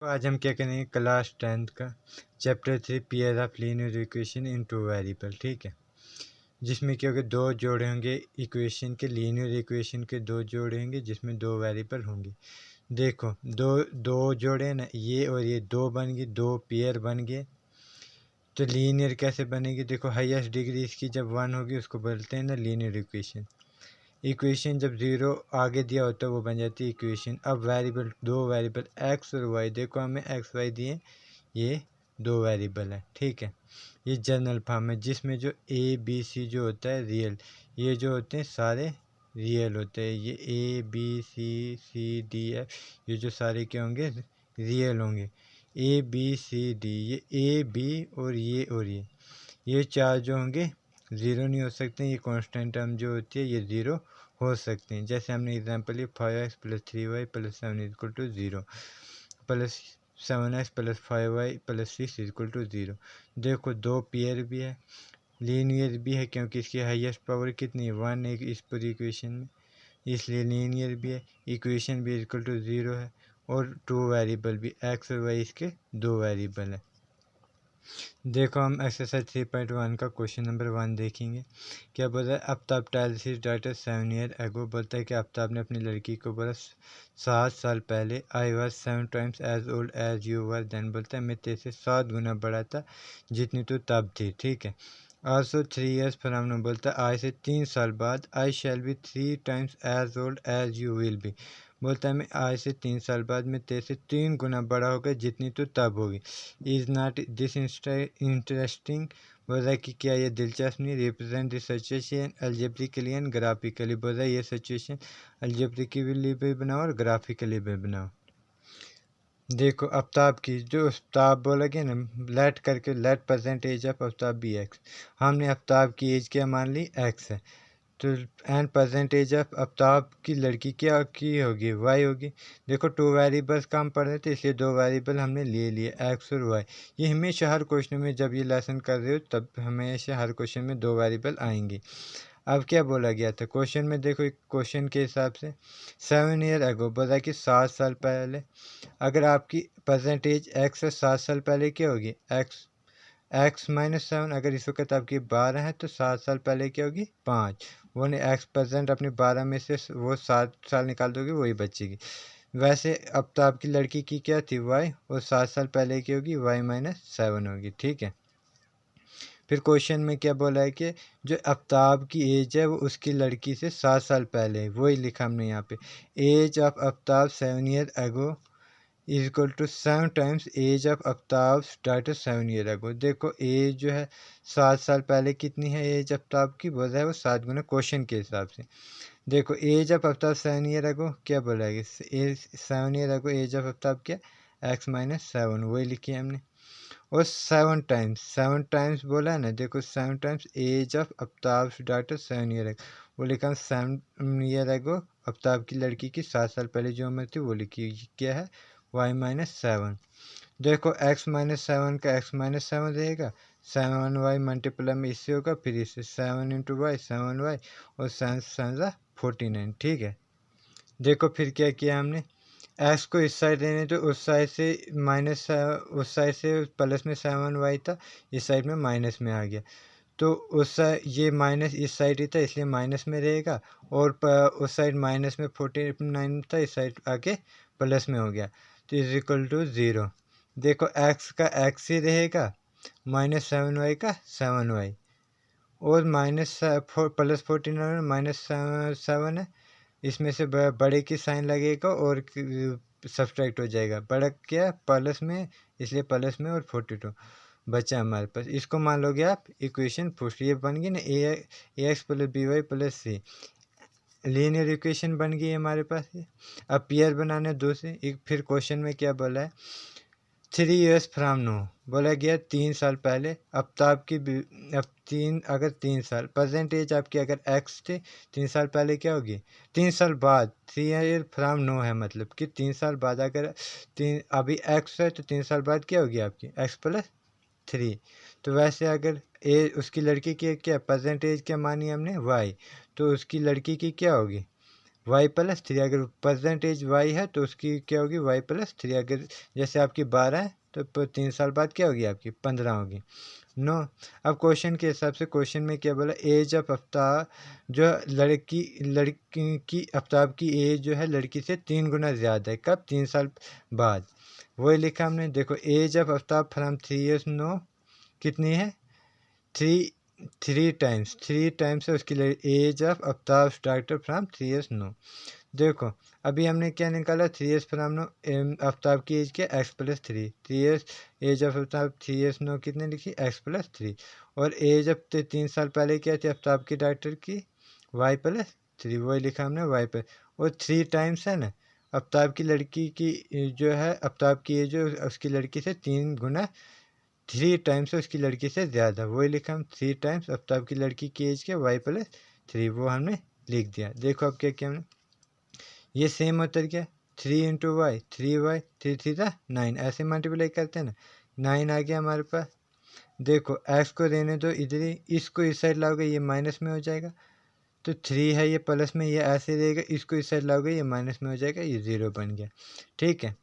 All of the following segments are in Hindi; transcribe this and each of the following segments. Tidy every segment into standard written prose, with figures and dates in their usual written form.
तो आज हम क्या करेंगे क्लास 10th का chapter 3 pair of linear equation in two variable. ठीक है, जिसमें क्या होगा, दो जोड़े होंगे इक्वेशन के, लीनियर इक्वेशन के दो जोड़े होंगे जिसमें दो वेरिएबल होंगे। देखो दो दो जोड़े ना, ये और ये दो बन गए, दो पेयर बन गए। तो लीनियर कैसे बनेगी? देखो हाईएस्ट डिग्री इसकी जब 1 होगी उसको बोलते हैं ना लीनियर इक्वेशन। इक्वेशन जब 0 आगे दिया होता है वो बन जाती है इक्वेशन। अब वेरिएबल, दो वेरिएबल एक्स और वाई, देखो हमें एक्स वाई दिए, ये दो वेरिएबल है। ठीक है, ये जनरल फॉर्म है जिसमें जो ए बी सी जो होता है रियल, ये जो होते हैं सारे रियल होते हैं। ये A B C C D F, ये जो सारे क्या होंगे, रियल होंगे। ए बी सी डी, ये ए बी और ये चार जो होंगे ज़ीरो नहीं हो सकते। ये कांस्टेंट टर्म जो होती है ये ज़ीरो हो सकते हैं। जैसे हमने एग्जांपल लिया 5x + 3y + 7 = 0, plus 7x + 5y + 6 = 0। देखो दो पेयर भी है, लीनियर भी है क्योंकि इसकी हाईएस्ट पावर कितनी है, 1 है इस पूरी इक्वेशन में, इसलिए लीनियर भी है। इक्वेशन भी इक्वल टू 0 है और टू वेरिएबल भी, एक्स और वाई इसके दो वेरिएबल है। देखो हम एक्सरसाइज 3.1 का क्वेश्चन नंबर 1 देखेंगे। क्या बोला है, Aftab tales his daughter 7 year एगो, बोलता है कि आफ्ताब ने अपनी लड़की को बोला 7 साल पहले, I was 7 times as old as you were then, बोलता है मैं तेरे से 7 गुना बड़ा था जितनी तू तब थी। ठीक है, आल्सो 3 ईयर्स फ्रॉम नाउ, बोलता है आज से 3 साल बाद, I shall be 3 times as old as you will be, बोलता है मैं आज से 3 साल बाद मैं तेरे से 3 गुना बड़ा होगा जितनी तो तब होगी। इज़ नॉट दिस इंटरेस्टिंग, बोल रहा है कि क्या ये दिलचस्प नहीं। Represent this situation algebraically and graphically, बोल रहा है ये सिचुएशन अलजेब्रिकली भी बनाओ और ग्राफिकली भी बनाओ। देखो आफ्ताब की, जो आफ्ताब बोला गया ना, लेट करके, let present age of Aftab be x, हमने आफ्ताब की एज क्या मान ली, एक्स है। तो एंड परसेंटेज ऑफ आफ्ताब की लड़की क्या की होगी, वाई होगी। देखो टू वेरिएबल्स का हम पढ़ रहे थे इसलिए दो वेरिएबल हमने ले लिए, एक्स और वाई। ये हमेशा हर क्वेश्चन में जब ये लेसन कर रहे हो तब हमेशा हर क्वेश्चन में दो वेरिएबल आएंगे। अब क्या बोला गया था क्वेश्चन में, देखो एक क्वेश्चन के हिसाब से 7 ईयर एगो, बोला कि 7 साल पहले। अगर आपकी परसेंटेज एक्स है, 7 साल पहले क्या होगी, एक्स -7। अगर इस वक्त आपकी 12 है तो 7 साल पहले क्या होगी, 5। वो ने एक्स परसेंट अपनी 12 में से वो 7 साल निकाल दोगे वही बचेगी। वैसे अब तो आपकी लड़की की क्या थी, वाई, और 7 साल पहले की होगी वाई -7 होगी। ठीक है, फिर क्वेश्चन में क्या बोला है कि जो आफ्ताब की एज है वो उसकी लड़की से 7 साल पहले है, वही लिखा हमने यहाँ पे। Age of Aftab 7 year ago is equal to 7 times age of Aftab daughter 7 year ago. देखो एज जो है 7 साल पहले कितनी है एज आफ्ताब की, बोल रहा है वो 7 गुना क्वेश्चन के हिसाब से। देखो एज ऑफ आफ्ताब 7 ईयर एगो क्या बोला है, age 7 year ago age of Aftab क्या, एक्स -7, वही लिखी है हमने। और 7 टाइम्स बोला है ना, देखो 7 times age of Aftab daughter 7 year ago, वो लिखा 7 ईयर एगो आफ्ताब की लड़की की 7 साल पहले जो उम्र थी वो लिखी, क्या है, वाई -7। देखो एक्स -7 का एक्स -7 रहेगा, 7y मल्टीप्लाई में इससे होगा, फिर इससे 7 × y 7y, और 7 49। ठीक है, देखो फिर क्या किया हमने, एक्स को इस साइड लेने तो उस साइड से उस साइड से प्लस में 7y था, इस साइड में माइनस में आ गया। तो उस साइड ये माइनस इस साइड ही था इसलिए माइनस में रहेगा, और उस साइड माइनस में 49 था, इस साइड आके प्लस में हो गया, तो इज इक्वल टू 0। देखो एक्स का एक्स ही रहेगा, -7y का 7y, और +49 -7 है, इसमें से बड़े की साइन लगेगा और सब्सट्रैक्ट हो जाएगा, बड़ा क्या प्लस में, इसलिए प्लस में, और 42 बचा हमारे पास। इसको मान लोगे आप इक्वेशन फर्स्ट, ये बन गई ना A X + by + c, linear equation बन गई हमारे पास। अब पेयर बनाने दो से एक, फिर क्वेश्चन में क्या बोला है, 3 ईयर्स फ्राम नो, बोला गया 3 साल पहले। अब तो आपकी अब 3, अगर 3 साल परसेंटेज आपकी अगर एक्स थे, 3 साल पहले क्या होगी, 3 साल बाद, 3 ईयर फ्राम नो है मतलब कि 3 साल बाद, अगर 3 अभी एक्स है तो 3 साल बाद क्या होगी आपकी, एक्स + 3। तो वैसे अगर उसकी लड़की की क्या परसेंटेज क्या मानी हमने, वाई, तो उसकी लड़की की क्या होगी, वाई प्लस थ्री, अगर परसेंटेज वाई है तो उसकी क्या होगी वाई प्लस थ्री। अगर जैसे आपकी 12 है तो 3 साल बाद क्या होगी आपकी 15 होगी। नो अब क्वेश्चन के हिसाब से क्वेश्चन में क्या बोला, एज ऑफ आफ्ताब जो लड़की की आफ्ताब की एज जो है लड़की से 3 गुना ज़्यादा है, कब 3 साल बाद। वही लिखा हमने, देखो age of Aftab from 3 years now कितनी है 3 टाइम्स है उसकी age of Aftab starter from 3 years now. देखो अभी हमने क्या निकाला 3 ईयर्स फ्रॉम नो आफ्ताब की एज क्या x plus 3, 3 years age of Aftab 3 years now कितने लिखी एक्स प्लस 3, और एज ऑफ 3 साल पहले क्या थी आफ्ताब की डॉक्टर की वाई प्लस 3, वही लिखा हमने वाई प्लस, और 3 टाइम्स है ना आफ्ताब की लड़की की जो है आफ्ताब की एज जो उसकी लड़की से 3 गुना 3 टाइम्स है उसकी लड़की से ज़्यादा, वही लिखा हम 3 टाइम्स आफ्ताब की लड़की की एज के वाई प्लस 3, वो हमने लिख दिया। देखो अब क्या किया हमने, ये सेम होता है क्या 3 इंटू वाई 3y 3 3 था 9, ऐसे मल्टीप्लाई करते हैं ना 9 आ गया हमारे पास। देखो x को रहने दो इधर ही, इसको इस साइड लाओगे ये माइनस में हो जाएगा, तो 3 है ये प्लस में, ये ऐसे रहेगा, इसको इस साइड लाओगे ये माइनस में हो जाएगा, ये 0 बन गया। ठीक है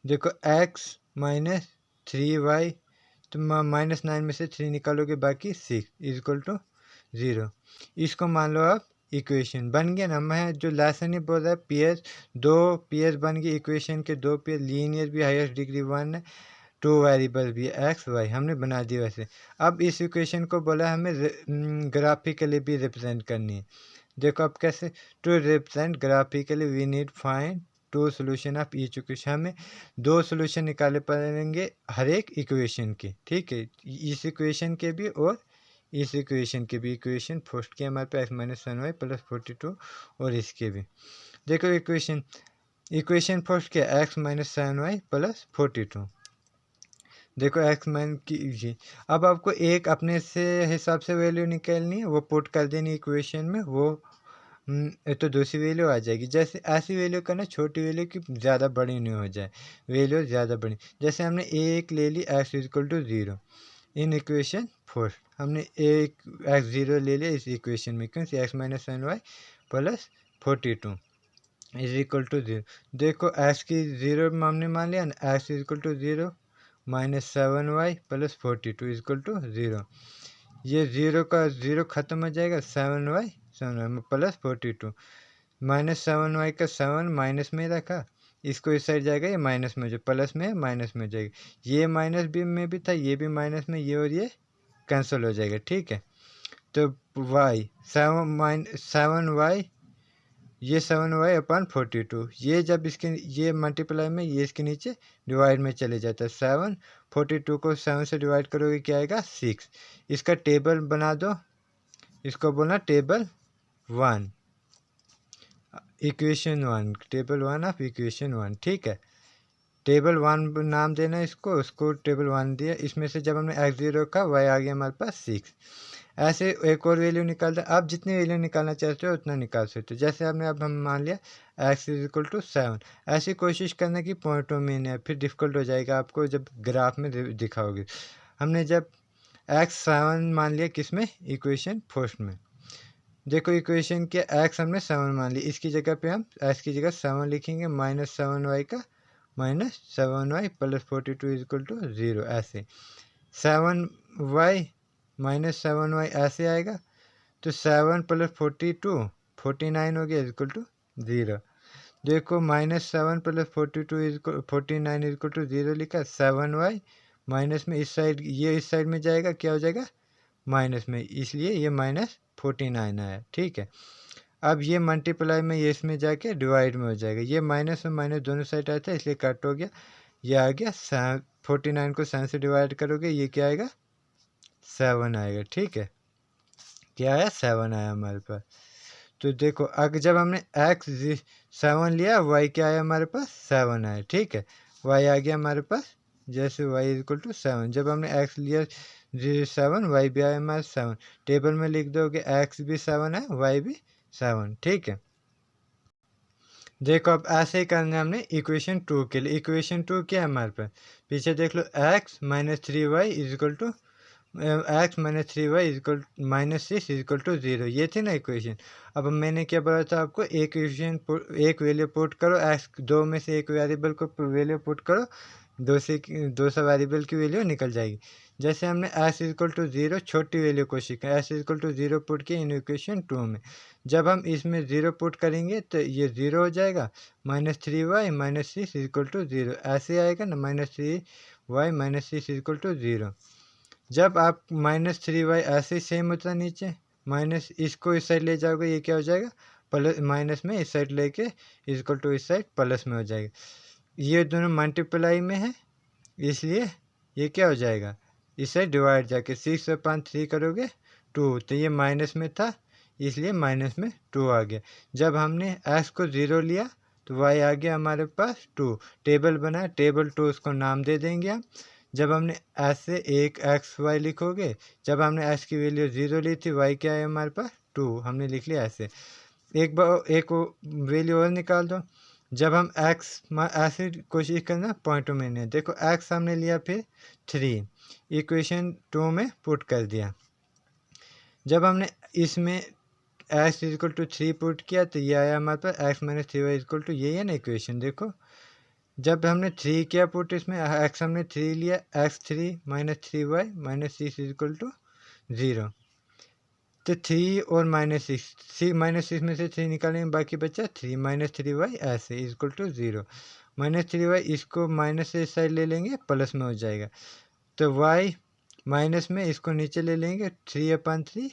देखो x माइनस 3y, तो -9 में से 3 निकालोगे बाकी 6 इज इक्वल टू 0। इसको मान लो आप इक्वेशन बन गया ना। मैं जो लेसन ही बोल रहा है पीएस, 2 पीएस बन गई इक्वेशन के, 2 पीएस लीनियर भी हाईएस्ट डिग्री 1 है, 2 वेरिएबल भी एक्स वाई हमने बना दिया वैसे। अब इस इक्वेशन को बोला हमें ग्राफिकली भी रिप्रेजेंट करनी है। देखो अब कैसे, to represent graphically we need find 2 solution of each equation, हमें 2 सोल्यूशन निकाले पड़ेंगे हर एक इक्वेशन के। ठीक है इस इक्वेशन के भी और इस इक्वेशन के भी, इक्वेशन फर्स्ट के हमारे पास -1y प्लस 42, और इसके भी देखो इक्वेशन फर्स्ट के x -7y प्लस 42। देखो x माइन की, अब आपको एक अपने से हिसाब से वैल्यू निकालनी है, वो पुट कर देनी इक्वेशन में, वो तो दूसरी वैल्यू आ जाएगी। जैसे ऐसी वैल्यू करना छोटी वैल्यू की ज़्यादा बड़ी नहीं हो जाए, वैल्यू ज़्यादा बड़ी, जैसे हमने एक ले ली x equal to 0 in equation first, हमने एक x0 ले लिया इस इक्वेशन में, क्योंकि x -7y plus 42 is equal to 0। देखो x की 0 हमने मान लिया ना, x equal to 0 -7y plus 42 is equal to 0, ये 0 का 0 ख़त्म हो जाएगा, 7y प्लस 42, -7y का 7 माइनस में रखा, इसको इस साइड जाएगा, ये माइनस में जो प्लस में माइनस में जाएगा, ये माइनस भी में भी था, ये भी माइनस में, ये और ये कैंसिल हो जाएगा। ठीक है तो y 7y ये 7y अपॉन 42, ये जब इसके ये मल्टीप्लाई में ये इसके नीचे डिवाइड में चले जाता है, 7 42 को 7 से डिवाइड करोगे क्या आएगा 6। इसका टेबल बना दो, इसको बोलना table 1 equation 1, table 1 of equation 1। ठीक है टेबल 1 नाम देना इसको, उसको टेबल 1 दिया, इसमें से जब हमने x0 का y आ गया हमारे पास 6। ऐसे एक और वैल्यू निकालते हैं, आप जितनी वैल्यू निकालना चाहते हो उतना निकाल सकते हो। जैसे आपने अब हम मान लिया x इक्वल टू 7, ऐसी कोशिश करना कि पॉइंटों में नहीं है, फिर डिफ़िकल्ट हो जाएगा आपको जब ग्राफ में दिखाओगे। हमने जब x 7 मान लिया किस में इक्वेशन फर्स्ट में, देखो इक्वेशन के x हमने 7 मान लिया, इसकी जगह पे हम x की जगह 7 लिखेंगे, -7y का -7y plus 42 is equal to 0, ऐसे 7y -7y ऐसे आएगा, तो 7 प्लस 42 49 हो गया इक्वल टू 0। देखो -7 प्लस 42 49 इक्वल टू 0 लिखा, 7y माइनस में इस साइड, ये इस साइड में जाएगा, क्या हो जाएगा माइनस में, इसलिए ये -49 आया। ठीक है अब ये मल्टीप्लाई में ये इसमें जाके डिवाइड में हो जाएगा, ये माइनस में माइनस दोनों साइड आया था इसलिए कट हो गया, ये आ गया 49 को 7 से डिवाइड करोगे ये क्या आएगा 7 आएगा। ठीक है क्या आया 7 आया हमारे पास। तो देखो अगर जब हमने x 7 लिया, y क्या आया हमारे पास 7 आया। ठीक है y आ गया हमारे पास, जैसे y इक्वल टू 7, जब हमने x लिया 7 y भी आया हमारे 7, टेबल में लिख दोगे x भी 7 है y भी 7। ठीक है देखो अब ऐसे ही करना है हमने इक्वेशन 2 के लिए। इक्वेशन 2 क्या है हमारे पास, पीछे देख लो x -3y is equal to x minus 3y equal minus 6 equal to 0, ये थी ना इक्वेशन। अब मैंने क्या बोला था आपको, एक इक्वेशन एक वैल्यू पुट करो, एक्स दो में से एक वेरिएबल को वैल्यू पुट करो, दो से वेरिएबल की वैल्यू निकल जाएगी। जैसे हमने एक्स इक्वल टू 0 छोटी वैल्यू को सीखा, एक्स इक्वल टू 0 पुट किया इन इक्वेशन 2 में। जब हम इसमें 0 पुट करेंगे तो ये 0 हो जाएगा, minus 3y minus 6 equal to 0 ऐसे आएगा ना, minus 3y minus 6 equal to 0। जब आप माइनस 3y ऐसे ही सेम होता है नीचे, माइनस इसको इस साइड ले जाओगे, ये क्या हो जाएगा प्लस, माइनस में इस साइड लेके इक्वल टू इस साइड प्लस में हो जाएगा। ये दोनों मल्टीप्लाई में है, इसलिए ये क्या हो जाएगा, इस साइड डिवाइड जाके 6 और 5 3 करोगे 2, तो ये माइनस में था इसलिए माइनस में 2 आ गया। जब हमने x को 0 लिया तो y आ गया हमारे पास 2, टेबल बना, टेबल 2 उसको नाम दे देंगे हम। जब हमने ऐसे एक एक्स वाई लिखोगे, जब हमने x की वैल्यू 0 ली थी, y क्या है हमारे पास 2, हमने लिख लिया ऐसे। एक वैल्यू और निकाल दो, जब हम x ऐसे कोशिश करना पॉइंटों में नहीं, देखो x हमने लिया फिर 3 इक्वेशन 2 में पुट कर दिया। जब हमने इसमें x इक्वल टू 3 पुट किया तो ये आया हमारे पास x minus 3y equal to, यही है ना इक्वेशन। देखो जब हमने 3 किया पुट, इसमें x हमने 3 लिया, x3 minus 3y minus 6 equal to 0। तो 3 और माइनस 6 माइनस 6 में से 3 निकालेंगे, बाकी बचा 3 माइनस 3y ऐसे इक्वल टू 0। माइनस 3y इसको माइनस से इस साइड ले लेंगे, प्लस में हो जाएगा। तो y माइनस में इसको नीचे ले लेंगे, 3/3,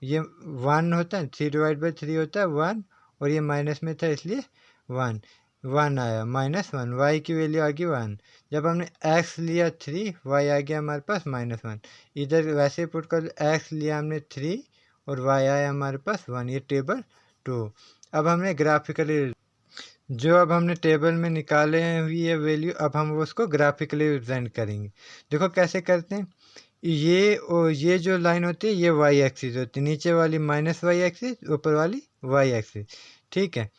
ये 1 होता है, 3/3 होता है 1, और ये माइनस में था इसलिए 1 आया, माइनस 1, वाई की वैल्यू आ गई 1। जब हमने x लिया 3, y आ गया हमारे पास -1। इधर वैसे पुट कर, x लिया हमने 3 और y आया हमारे पास 1, ये टेबल 2। अब हमने ग्राफिकली जो अब हमने टेबल में निकाले हुई ये वैल्यू, अब हम उसको ग्राफिकली रिप्रेजेंट करेंगे। देखो कैसे करते हैं, ये जो लाइन होती है ये वाई एक्सिस होती है, नीचे वाली माइनस वाई एक्सिस, ऊपर वाली वाई एक्सिस, ठीक है।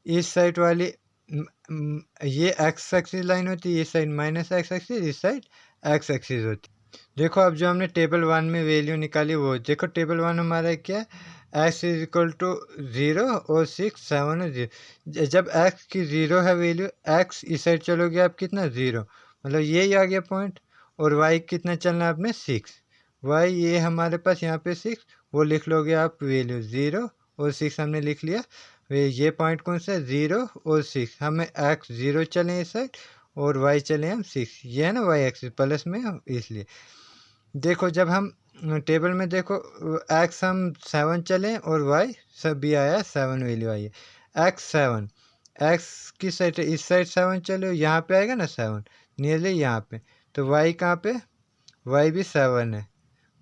इस साइड वाली ये एक्स एक्सिस लाइन होती है, इस साइड माइनस एक्स एक्सिस, इस साइड एक्स एक्सिस होती है। देखो अब जो हमने टेबल 1 में वैल्यू निकाली वो देखो, टेबल 1 हमारा क्या है, x इज इक्वल टू 0 और 6 7 और 0। जब x की 0 है वैल्यू, x इस साइड चलोगे आप कितना 0, मतलब यही आ गया पॉइंट। और y कितना चलना है आपने 6, y ये हमारे पास यहाँ पे 6, वो लिख लोगे आप वैल्यू 0 और 6 हमने लिख लिया। ये पॉइंट कौन सा है 0 और 6, हमें x 0 चले इस साइड और y चले हम 6, ये है ना y एक्सिस प्लस में, इसलिए देखो जब हम टेबल में देखो x हम 7 चलें और y सब भी आया 7 वैल्यू आई है। x की साइड इस साइड 7 चले, यहाँ पे आएगा ना 7 नियरली यहाँ पे, तो y कहाँ पे, y भी 7 है,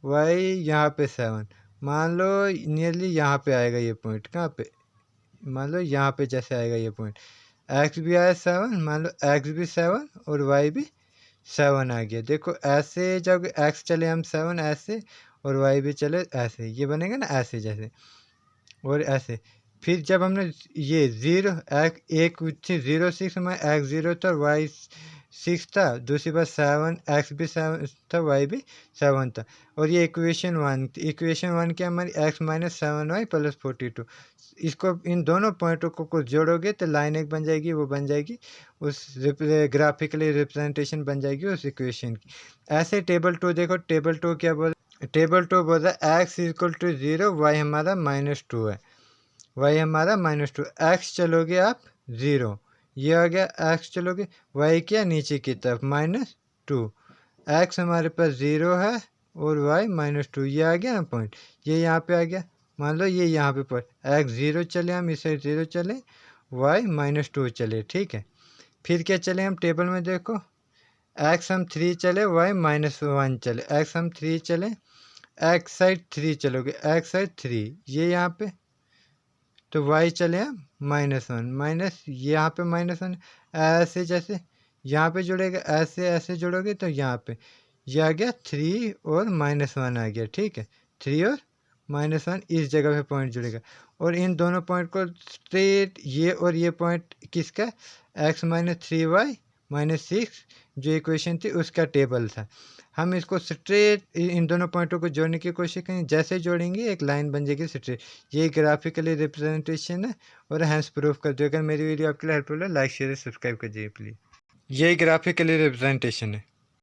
y यहाँ पे 7, मान लो नियरली यहाँ पे आएगा ये पॉइंट, कहाँ पे, मान लो यहाँ पे जैसे आएगा ये पॉइंट, x भी आया 7, मान लो x भी 7 और y भी 7 आ गया। देखो ऐसे जब x चले हम 7 ऐसे और y भी चले ऐसे, ये बनेगा ना ऐसे जैसे, और ऐसे। फिर जब हमने ये 0 एक थी 0 6 में x 0 था और y 6 था, दूसरी बार 7 x भी 7 था y भी 7 था, और ये इक्वेशन 1 थी। इक्वेशन 1 क्या हमारी x माइनस 7y प्लस 42। इसको इन दोनों पॉइंटों को कुछ जोड़ोगे तो लाइन एक बन जाएगी, वो बन जाएगी उस ग्राफिकली रिप्रेजेंटेशन बन जाएगी उस इक्वेशन की। ऐसे टेबल 2 देखो, टेबल 2 क्या बोल, टेबल 2 बोल रहा है x इक्वल टू 0, y हमारा -2 है, y हमारा -2, x चलोगे आप 0, ये आ गया x चलोगे, y क्या नीचे की तरफ -2, x हमारे पास 0 है और y -2, ये आ गया ना पॉइंट, ये यहाँ पे आ गया। मान लो ये यहाँ पे पर x 0 चले, हम इस साइड 0 चले, y -2 चले, ठीक है। फिर क्या चले हम टेबल में देखो, x हम 3 चले, y -1 चले, x हम 3 चले, x साइड 3 चलोगे, x साइड 3, ये यहाँ पे, तो y चले हम -1 माइनस, यहाँ पे -1 ऐसे जैसे यहाँ पे जुड़ेगा, ऐसे ऐसे जुड़ोगे तो यहाँ पे ये आ गया 3 और -1 आ गया, ठीक है। 3 और -1 इस जगह पे पॉइंट जुड़ेगा, और इन दोनों पॉइंट को स्ट्रेट ये और ये पॉइंट किसका, x -3y -6 जो इक्वेशन थी उसका टेबल था। हम इसको स्ट्रेट इन दोनों पॉइंटों को जोड़ने की कोशिश करेंगे, जैसे जोड़ेंगे एक लाइन बन जाएगी स्ट्रेट। ये ग्राफिकली रिप्रेजेंटेशन है और हैंस प्रूफ कर दो। अगर मेरी वीडियो आपके लिए हेल्पफुल है लाइक शेयर सब्सक्राइब कर दीजिए प्लीज़। ये ग्राफिकली रिप्रेजेंटेशन है।